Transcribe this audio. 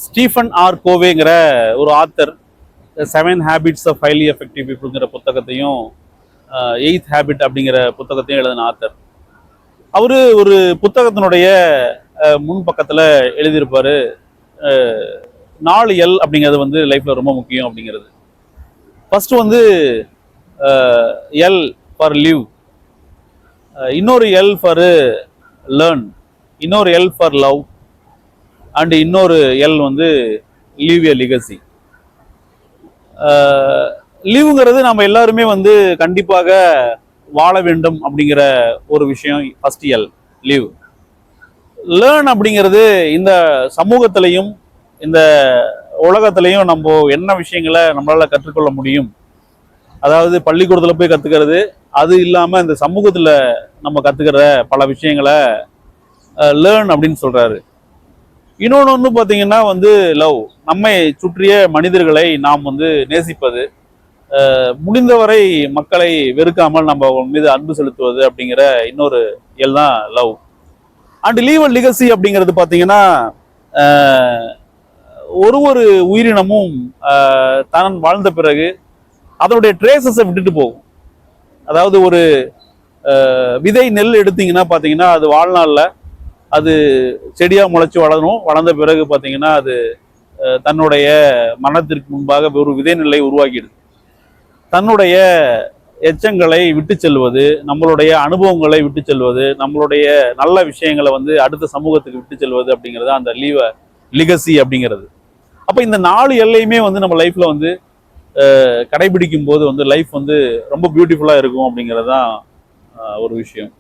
Stephen R கோவேங்கிற ஒரு author 7 Habits of Highly Effective Peopleங்கிற புத்தகத்தையும் 8th Habit அப்படிங்கிற புத்தகத்தையும் எழுதின ஆத்தர். அவரு ஒரு புத்தகத்தினுடைய முன் பக்கத்தில் எழுதியிருப்பாரு, 4 L அப்படிங்கிறது வந்து லைஃப்ல ரொம்ப முக்கியம் அப்படிங்கிறது. ஃபர்ஸ்ட் வந்து எல் ஃபார் லிவ், இன்னொரு எல் ஃபார் லேர்ன், இன்னொரு எல் ஃபார் லவ், அண்ட் இன்னொரு எல் வந்து லீவ் எ லிகசி. லீவுங்கிறது நம்ம எல்லாருமே வந்து கண்டிப்பாக வாழ வேண்டும் அப்படிங்கிற ஒரு விஷயம். First L leave. லேர்ன் அப்படிங்கிறது இந்த சமூகத்திலையும் இந்த உலகத்திலையும் நம்ம என்ன விஷயங்களை நம்மளால கற்றுக்கொள்ள முடியும், அதாவது பள்ளிக்கூடத்தில் போய் கற்றுக்கிறது, அது இல்லாமல் இந்த சமூகத்தில் நம்ம கற்றுக்கிற பல விஷயங்களை லேர்ன் அப்படின்னு சொல்கிறாரு. இன்னொன்று வந்து பார்த்தீங்கன்னா வந்து லவ், நம்மை சுற்றிய மனிதர்களை நாம் வந்து நேசிப்பது, முடிந்தவரை மக்களை வெறுக்காமல் நம்ம மீது அன்பு செலுத்துவது அப்படிங்கிற இன்னொரு எல் தான் love. And leave and legacy அப்படிங்கிறது பார்த்தீங்கன்னா ஒரு உயிரினமும் தான் வாழ்ந்த பிறகு அதனுடைய ட்ரேசஸை விட்டுட்டு போகும். அதாவது ஒரு விதை நெல் எடுத்தீங்கன்னா பார்த்தீங்கன்னா அது வாழ்நாளில் அது செடியாக முளைச்சி வளரும். வளர்ந்த பிறகு பார்த்தீங்கன்னா அது தன்னுடைய மரணத்திற்கு முன்பாக ஒரு விதை நெல்லை உருவாக்கிடுது. தன்னுடைய எச்சங்களை விட்டு செல்வது, நம்மளுடைய அனுபவங்களை விட்டு செல்வது, நம்மளுடைய நல்ல விஷயங்களை வந்து அடுத்த சமூகத்துக்கு விட்டு செல்வது அப்படிங்கிறது அந்த லிகசி அப்படிங்கிறது. அப்போ இந்த 4 எல்லையுமே வந்து நம்ம லைஃப்ல வந்து கடைபிடிக்கும் போது வந்து லைஃப் வந்து ரொம்ப பியூட்டிஃபுல்லாக இருக்கும் அப்படிங்கிறது தான் ஒரு விஷயம்.